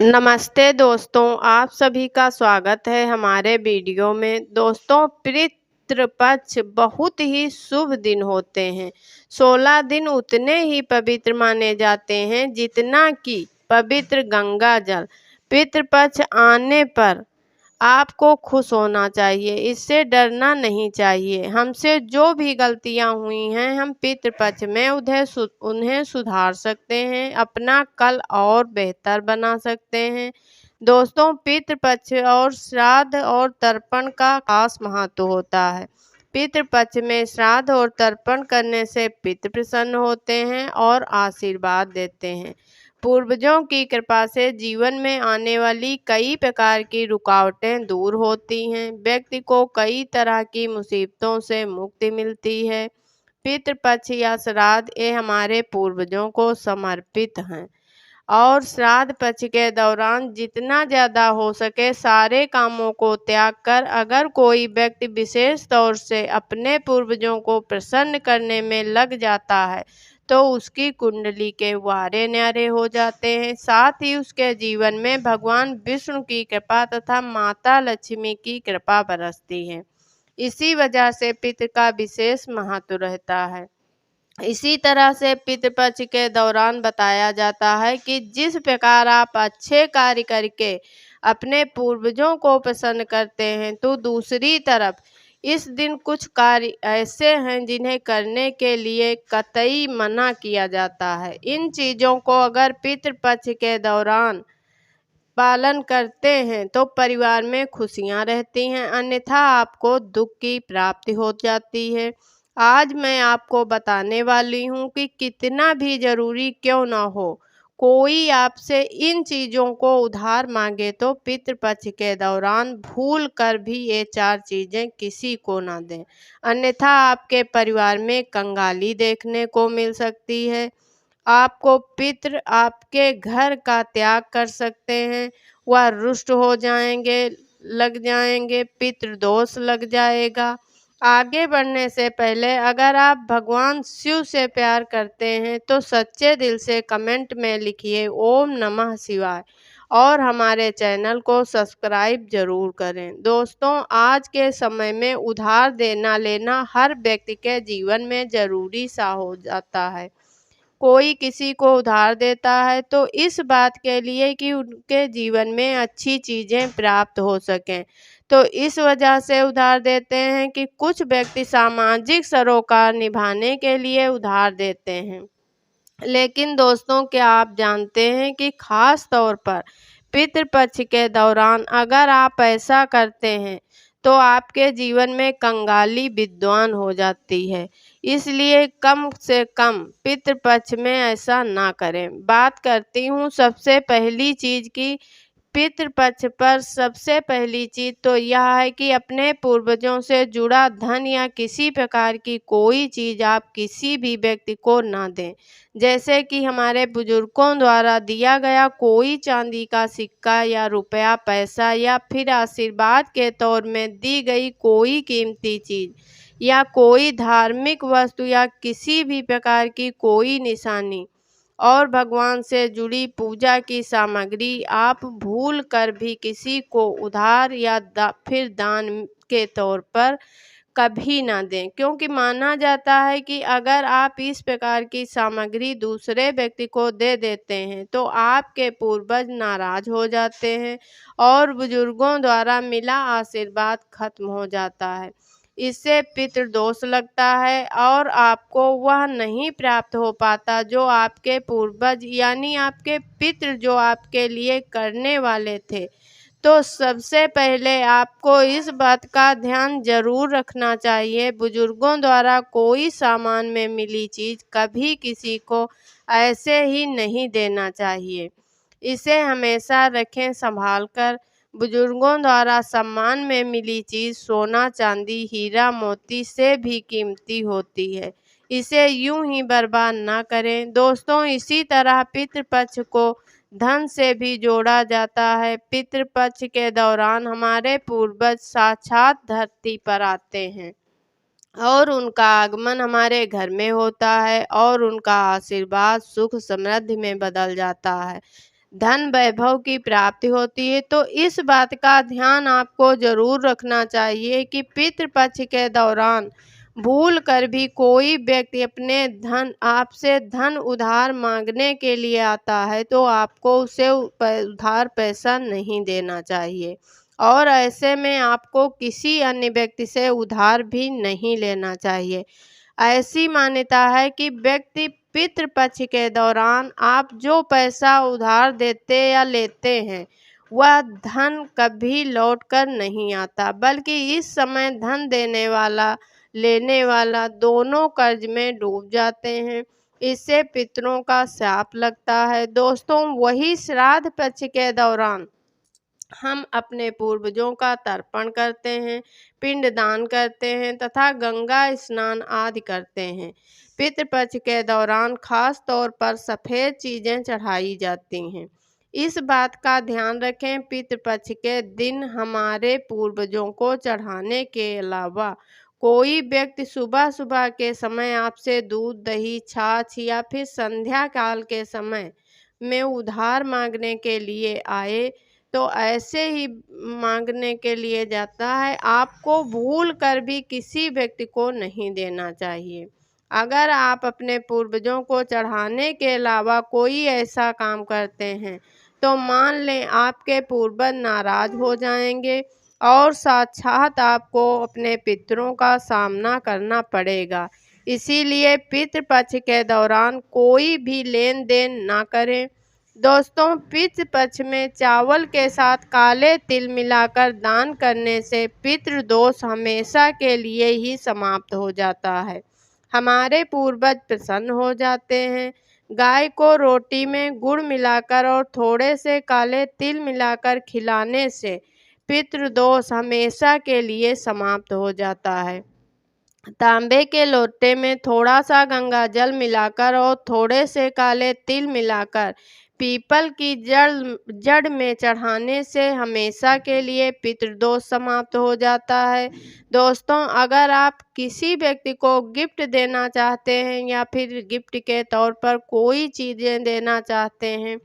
नमस्ते दोस्तों, आप सभी का स्वागत है हमारे वीडियो में। दोस्तों, पितृपक्ष बहुत ही शुभ दिन होते हैं। 16 दिन उतने ही पवित्र माने जाते हैं जितना कि पवित्र गंगा जल। पितृपक्ष आने पर आपको खुश होना चाहिए, इससे डरना नहीं चाहिए। हमसे जो भी गलतियां हुई हैं, हम पितृपक्ष में उन्हें सुधार सकते हैं, अपना कल और बेहतर बना सकते हैं। दोस्तों, पितृपक्ष और श्राद्ध और तर्पण का खास महत्व होता है। पितृपक्ष में श्राद्ध और तर्पण करने से पितृ प्रसन्न होते हैं और आशीर्वाद देते हैं। पूर्वजों की कृपा से जीवन में आने वाली कई प्रकार की रुकावटें दूर होती हैं। व्यक्ति को कई तरह की मुसीबतों से मुक्ति मिलती है। पितृपक्ष या श्राद्ध ये हमारे पूर्वजों को समर्पित हैं और श्राद्ध पक्ष के दौरान जितना ज़्यादा हो सके सारे कामों को त्याग कर अगर कोई व्यक्ति विशेष तौर से अपने पूर्वजों को प्रसन्न करने में लग जाता है तो उसकी कुंडली के वारे न्यारे हो जाते हैं। साथ ही उसके जीवन में भगवान विष्णु की कृपा तथा माता लक्ष्मी की कृपा बरसती है। इसी वजह से पितृ का विशेष महत्व रहता है। इसी तरह से पितृपक्ष के दौरान बताया जाता है कि जिस प्रकार आप अच्छे कार्य करके अपने पूर्वजों को प्रसन्न करते हैं, तो दूसरी तरफ इस दिन कुछ कार्य ऐसे हैं जिन्हें करने के लिए कतई मना किया जाता है। इन चीज़ों को अगर पितृपक्ष के दौरान पालन करते हैं तो परिवार में खुशियां रहती हैं, अन्यथा आपको दुख की प्राप्ति हो जाती है। आज मैं आपको बताने वाली हूँ कि कितना भी जरूरी क्यों ना हो, कोई आपसे इन चीज़ों को उधार मांगे तो पितृपक्ष के दौरान भूल कर भी ये 4 चीज़ें किसी को ना दें, अन्यथा आपके परिवार में कंगाली देखने को मिल सकती है। आपको पितृ आपके घर का त्याग कर सकते हैं, वह रुष्ट हो जाएंगे, लग जाएंगे, पितृ दोष लग जाएगा। आगे बढ़ने से पहले अगर आप भगवान शिव से प्यार करते हैं तो सच्चे दिल से कमेंट में लिखिए ओम नमः शिवाय और हमारे चैनल को सब्सक्राइब जरूर करें। दोस्तों, आज के समय में उधार देना लेना हर व्यक्ति के जीवन में जरूरी सा हो जाता है। कोई किसी को उधार देता है तो इस बात के लिए कि उनके जीवन में अच्छी चीज़ें प्राप्त हो सकें, तो इस वजह से उधार देते हैं कि कुछ व्यक्ति सामाजिक सरोकार निभाने के लिए उधार देते हैं। लेकिन दोस्तों, क्या आप जानते हैं कि खास तौर पर पितृपक्ष के दौरान अगर आप ऐसा करते हैं तो आपके जीवन में कंगाली विद्वान हो जाती है। इसलिए कम से कम पितृपक्ष में ऐसा ना करें। बात करती हूँ सबसे पहली चीज़ की। पितृपक्ष पर सबसे पहली चीज तो यह है कि अपने पूर्वजों से जुड़ा धन या किसी प्रकार की कोई चीज आप किसी भी व्यक्ति को ना दें। जैसे कि हमारे बुजुर्गों द्वारा दिया गया कोई चांदी का सिक्का या रुपया पैसा या फिर आशीर्वाद के तौर में दी गई कोई कीमती चीज या कोई धार्मिक वस्तु या किसी भी प्रकार की कोई निशानी और भगवान से जुड़ी पूजा की सामग्री आप भूल कर भी किसी को उधार या फिर दान के तौर पर कभी ना दें, क्योंकि माना जाता है कि अगर आप इस प्रकार की सामग्री दूसरे व्यक्ति को दे देते हैं तो आपके पूर्वज नाराज हो जाते हैं और बुजुर्गों द्वारा मिला आशीर्वाद खत्म हो जाता है। इससे पितृदोष लगता है और आपको वह नहीं प्राप्त हो पाता जो आपके पूर्वज यानी आपके पितृ जो आपके लिए करने वाले थे। तो सबसे पहले आपको इस बात का ध्यान जरूर रखना चाहिए, बुजुर्गों द्वारा कोई सामान में मिली चीज़ कभी किसी को ऐसे ही नहीं देना चाहिए। इसे हमेशा रखें संभाल कर। बुजुर्गों द्वारा सम्मान में मिली चीज़ सोना चांदी हीरा मोती से भी कीमती होती है, इसे यूं ही बर्बाद ना करें। दोस्तों, इसी तरह पितृपक्ष को धन से भी जोड़ा जाता है। पितृपक्ष के दौरान हमारे पूर्वज साक्षात धरती पर आते हैं और उनका आगमन हमारे घर में होता है और उनका आशीर्वाद सुख समृद्धि में बदल जाता है। धन वैभव की प्राप्ति होती है। तो इस बात का ध्यान आपको जरूर रखना चाहिए कि पितृपक्ष के दौरान भूल कर भी कोई व्यक्ति अपने आपसे धन उधार मांगने के लिए आता है तो आपको उसे उधार पैसा नहीं देना चाहिए और ऐसे में आपको किसी अन्य व्यक्ति से उधार भी नहीं लेना चाहिए। ऐसी मान्यता है कि व्यक्ति पितृपक्ष के दौरान आप जो पैसा उधार देते या लेते हैं वह धन कभी लौट कर नहीं आता, बल्कि इस समय धन देने वाला लेने वाला दोनों कर्ज में डूब जाते हैं। इससे पितरों का शाप लगता है। दोस्तों, वही श्राद्ध पक्ष के दौरान हम अपने पूर्वजों का तर्पण करते हैं, पिंडदान करते हैं तथा गंगा स्नान आदि करते हैं। पितृपक्ष के दौरान खास तौर पर सफ़ेद चीज़ें चढ़ाई जाती हैं। इस बात का ध्यान रखें, पितृपक्ष के दिन हमारे पूर्वजों को चढ़ाने के अलावा कोई व्यक्ति सुबह सुबह के समय आपसे दूध, दही, छाछ या फिर संध्या काल के समय में उधार मांगने के लिए आए तो ऐसे ही मांगने के लिए जाता है, आपको भूल कर भी किसी व्यक्ति को नहीं देना चाहिए। अगर आप अपने पूर्वजों को चढ़ाने के अलावा कोई ऐसा काम करते हैं तो मान लें आपके पूर्वज नाराज हो जाएंगे और साक्षात आपको अपने पितरों का सामना करना पड़ेगा। इसीलिए पितृपक्ष के दौरान कोई भी लेन देन ना करें। दोस्तों, पितृपक्ष में चावल के साथ काले तिल मिलाकर दान करने से पितृदोष हमेशा के लिए ही समाप्त हो जाता है। हमारे पूर्वज प्रसन्न हो जाते हैं। गाय को रोटी में गुड़ मिलाकर और थोड़े से काले तिल मिलाकर खिलाने से पितृदोष हमेशा के लिए समाप्त हो जाता है। तांबे के लोटे में थोड़ा सा गंगा जल मिलाकर और थोड़े से काले तिल मिलाकर पीपल की जड़ में चढ़ाने से हमेशा के लिए पितृदोष समाप्त हो जाता है। दोस्तों, अगर आप किसी व्यक्ति को गिफ्ट देना चाहते हैं या फिर गिफ्ट के तौर पर कोई चीज़ें देना चाहते हैं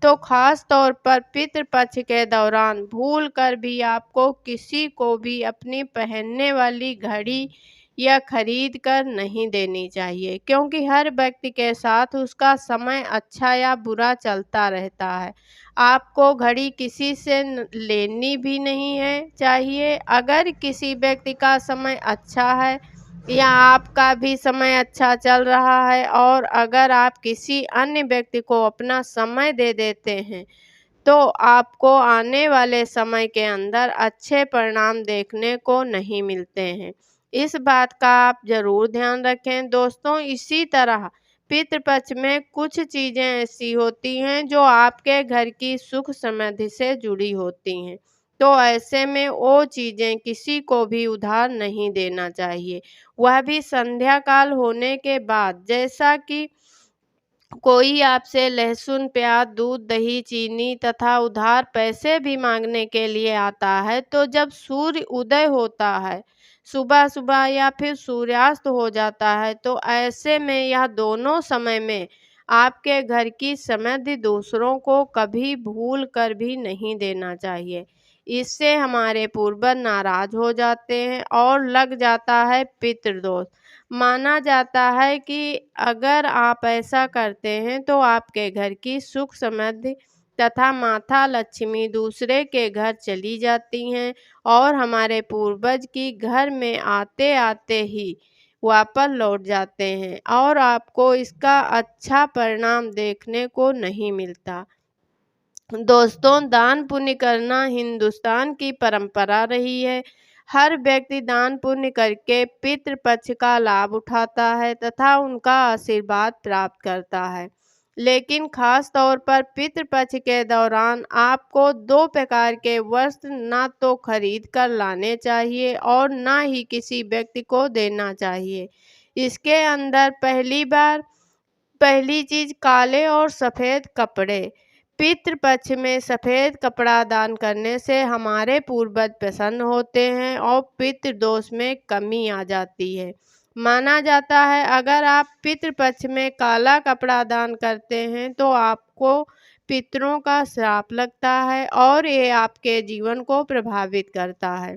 तो खास तौर पर पितृपक्ष के दौरान भूल कर भी आपको किसी को भी अपनी पहनने वाली घड़ी या खरीद कर नहीं देनी चाहिए, क्योंकि हर व्यक्ति के साथ उसका समय अच्छा या बुरा चलता रहता है। आपको घड़ी किसी से लेनी भी नहीं है चाहिए। अगर किसी व्यक्ति का समय अच्छा है या आपका भी समय अच्छा चल रहा है और अगर आप किसी अन्य व्यक्ति को अपना समय दे देते हैं तो आपको आने वाले समय के अंदर अच्छे परिणाम देखने को नहीं मिलते हैं। इस बात का आप ज़रूर ध्यान रखें। दोस्तों, इसी तरह पितृपक्ष में कुछ चीज़ें ऐसी होती हैं जो आपके घर की सुख समृद्धि से जुड़ी होती हैं। तो ऐसे में वो चीज़ें किसी को भी उधार नहीं देना चाहिए, वह भी संध्या काल होने के बाद। जैसा कि कोई आपसे लहसुन, प्याज, दूध, दही, चीनी तथा उधार पैसे भी मांगने के लिए आता है तो जब सूर्य उदय होता है सुबह सुबह या फिर सूर्यास्त हो जाता है तो ऐसे में यह दोनों समय में आपके घर की समृद्धि दूसरों को कभी भूल कर भी नहीं देना चाहिए। इससे हमारे पूर्वज नाराज हो जाते हैं और लग जाता है पितृदोष। माना जाता है कि अगर आप ऐसा करते हैं तो आपके घर की सुख समृद्धि तथा माता लक्ष्मी दूसरे के घर चली जाती हैं और हमारे पूर्वज की घर में आते आते ही वापस लौट जाते हैं और आपको इसका अच्छा परिणाम देखने को नहीं मिलता। दोस्तों, दान पुण्य करना हिंदुस्तान की परंपरा रही है। हर व्यक्ति दान पुण्य करके पितृपक्ष का लाभ उठाता है तथा उनका आशीर्वाद प्राप्त करता है। लेकिन खास तौर पर पितृपक्ष के दौरान आपको दो प्रकार के वस्त्र ना तो खरीद कर लाने चाहिए और ना ही किसी व्यक्ति को देना चाहिए। इसके अंदर पहली चीज काले और सफ़ेद कपड़े। पितृपक्ष में सफ़ेद कपड़ा दान करने से हमारे पूर्वज प्रसन्न होते हैं और पितृदोष में कमी आ जाती है। माना जाता है अगर आप पितृपक्ष में काला कपड़ा दान करते हैं तो आपको पितरों का श्राप लगता है और ये आपके जीवन को प्रभावित करता है।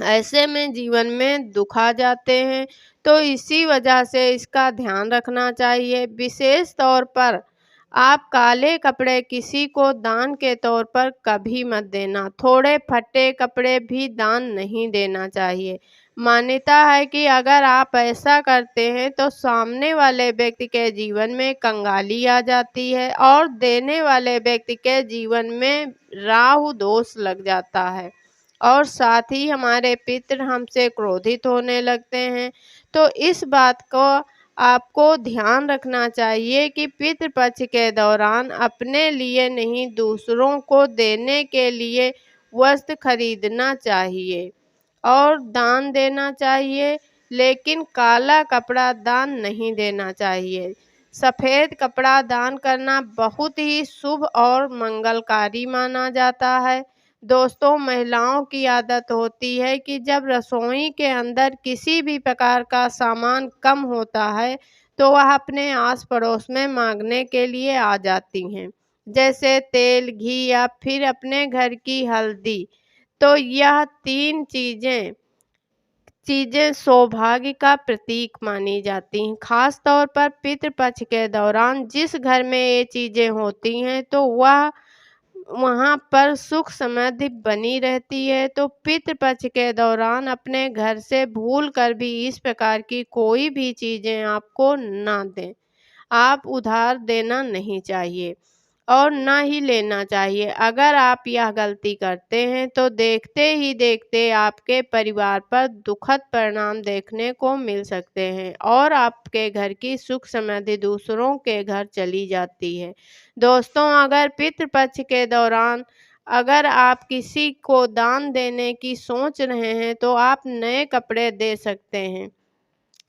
ऐसे में जीवन में दुख आ जाते हैं, तो इसी वजह से इसका ध्यान रखना चाहिए। विशेष तौर पर आप काले कपड़े किसी को दान के तौर पर कभी मत देना। थोड़े फटे कपड़े भी दान नहीं देना चाहिए। मान्यता है कि अगर आप ऐसा करते हैं तो सामने वाले व्यक्ति के जीवन में कंगाली आ जाती है और देने वाले व्यक्ति के जीवन में राहु दोष लग जाता है और साथ ही हमारे पितृ हमसे क्रोधित होने लगते हैं। तो इस बात को आपको ध्यान रखना चाहिए कि पितृपक्ष के दौरान अपने लिए नहीं दूसरों को देने के लिए वस्त्र खरीदना चाहिए और दान देना चाहिए, लेकिन काला कपड़ा दान नहीं देना चाहिए। सफ़ेद कपड़ा दान करना बहुत ही शुभ और मंगलकारी माना जाता है। दोस्तों, महिलाओं की आदत होती है कि जब रसोई के अंदर किसी भी प्रकार का सामान कम होता है तो वह अपने आस पड़ोस में मांगने के लिए आ जाती हैं, जैसे तेल, घी या फिर अपने घर की हल्दी। तो यह तीन चीज़ें चीज़ें सौभाग्य का प्रतीक मानी जाती हैं। खास तौर पर पितृपक्ष के दौरान जिस घर में ये चीज़ें होती हैं तो वह वहाँ पर सुख समृद्धि बनी रहती है। तो पितृपक्ष के दौरान अपने घर से भूल कर भी इस प्रकार की कोई भी चीज़ें आपको ना दें। आप उधार देना नहीं चाहिए और ना ही लेना चाहिए। अगर आप यह गलती करते हैं तो देखते ही देखते आपके परिवार पर दुखद परिणाम देखने को मिल सकते हैं और आपके घर की सुख समृद्धि दूसरों के घर चली जाती है। दोस्तों, अगर पितृपक्ष के दौरान अगर आप किसी को दान देने की सोच रहे हैं तो आप नए कपड़े दे सकते हैं।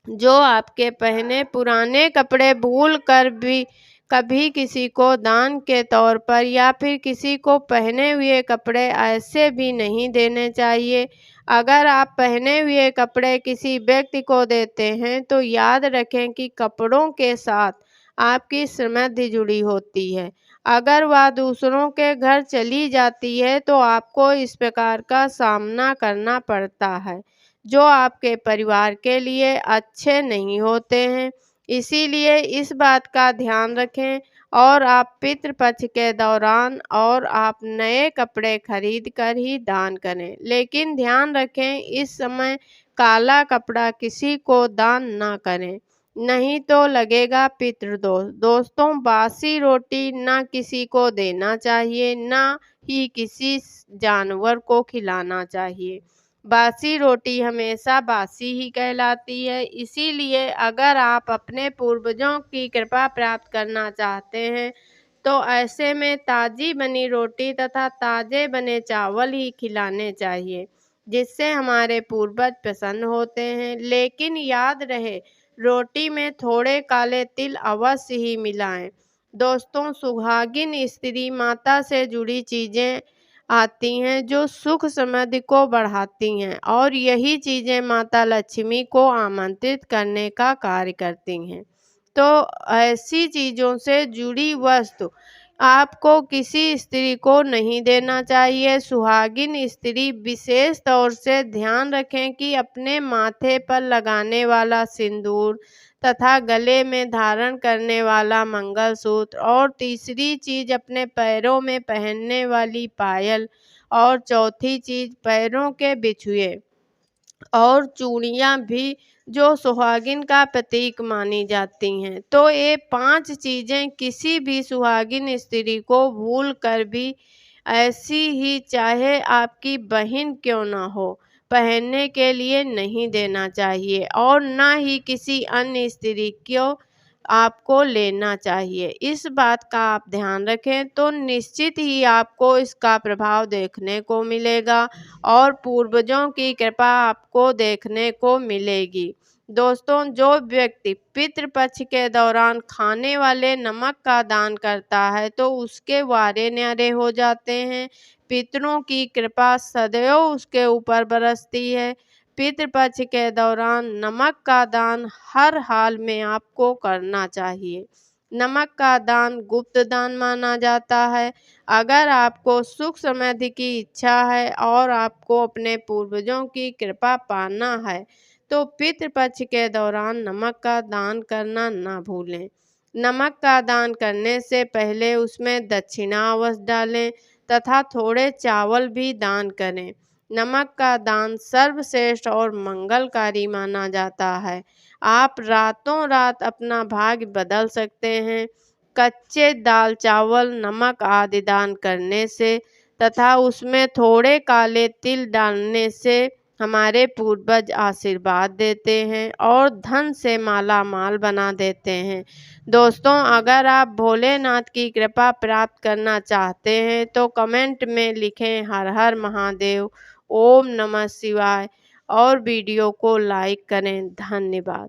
जो आपके पहने पुराने कपड़े भूल कर भी कभी किसी को दान के तौर पर या फिर किसी को पहने हुए कपड़े ऐसे भी नहीं देने चाहिए। अगर आप पहने हुए कपड़े किसी व्यक्ति को देते हैं तो याद रखें कि कपड़ों के साथ आपकी समृद्धि जुड़ी होती है। अगर वह दूसरों के घर चली जाती है तो आपको इस प्रकार का सामना करना पड़ता है, जो आपके परिवार के लिए अच्छे नहीं होते हैं। इसीलिए इस बात का ध्यान रखें और आप पितृपक्ष के दौरान और आप नए कपड़े खरीद कर ही दान करें। लेकिन ध्यान रखें, इस समय काला कपड़ा किसी को दान ना करें, नहीं तो लगेगा पितृदोष। दोस्तों, बासी रोटी ना किसी को देना चाहिए, ना ही किसी जानवर को खिलाना चाहिए। बासी रोटी हमेशा बासी ही कहलाती है। इसीलिए अगर आप अपने पूर्वजों की कृपा प्राप्त करना चाहते हैं तो ऐसे में ताज़ी बनी रोटी तथा ताज़े बने चावल ही खिलाने चाहिए, जिससे हमारे पूर्वज प्रसन्न होते हैं। लेकिन याद रहे, रोटी में थोड़े काले तिल अवश्य ही मिलाएं। दोस्तों, सुहागिन स्त्री माता से जुड़ी चीज़ें आती हैं जो सुख समृद्धि को बढ़ाती हैं और यही चीज़ें माता लक्ष्मी को आमंत्रित करने का कार्य करती हैं। तो ऐसी चीज़ों से जुड़ी वस्तु आपको किसी स्त्री को नहीं देना चाहिए। सुहागिन स्त्री विशेष तौर से ध्यान रखें कि अपने माथे पर लगाने वाला सिंदूर तथा गले में धारण करने वाला मंगलसूत्र और तीसरी चीज़ अपने पैरों में पहनने वाली पायल और चौथी चीज़ पैरों के बिछुए और चूड़ियाँ भी जो सुहागिन का प्रतीक मानी जाती हैं। तो ये 5 चीज़ें किसी भी सुहागिन स्त्री को भूल कर भी ऐसी ही चाहे आपकी बहन क्यों ना हो, पहनने के लिए नहीं देना चाहिए और ना ही किसी अन्य स्त्री को आपको लेना चाहिए। इस बात का आप ध्यान रखें तो निश्चित ही आपको इसका प्रभाव देखने को मिलेगा और पूर्वजों की कृपा आपको देखने को मिलेगी। दोस्तों, जो व्यक्ति पितृपक्ष के दौरान खाने वाले नमक का दान करता है तो उसके वारे न्यारे हो जाते हैं। पितरों की कृपा सदैव उसके ऊपर बरसती है। पितृपक्ष के दौरान नमक का दान हर हाल में आपको करना चाहिए। नमक का दान गुप्त दान माना जाता है। अगर आपको सुख समृद्धि की इच्छा है और आपको अपने पूर्वजों की कृपा पाना है तो पितृपक्ष के दौरान नमक का दान करना ना भूलें। नमक का दान करने से पहले उसमें दक्षिणा अवश्य डालें तथा थोड़े चावल भी दान करें। नमक का दान सर्वश्रेष्ठ और मंगलकारी माना जाता है। आप रातों रात अपना भाग्य बदल सकते हैं। कच्चे दाल चावल नमक आदि दान करने से तथा उसमें थोड़े काले तिल डालने से हमारे पूर्वज आशीर्वाद देते हैं और धन से माला माल बना देते हैं। दोस्तों, अगर आप भोलेनाथ की कृपा प्राप्त करना चाहते हैं तो कमेंट में लिखें हर हर महादेव, ओम नमः शिवाय और वीडियो को लाइक करें। धन्यवाद।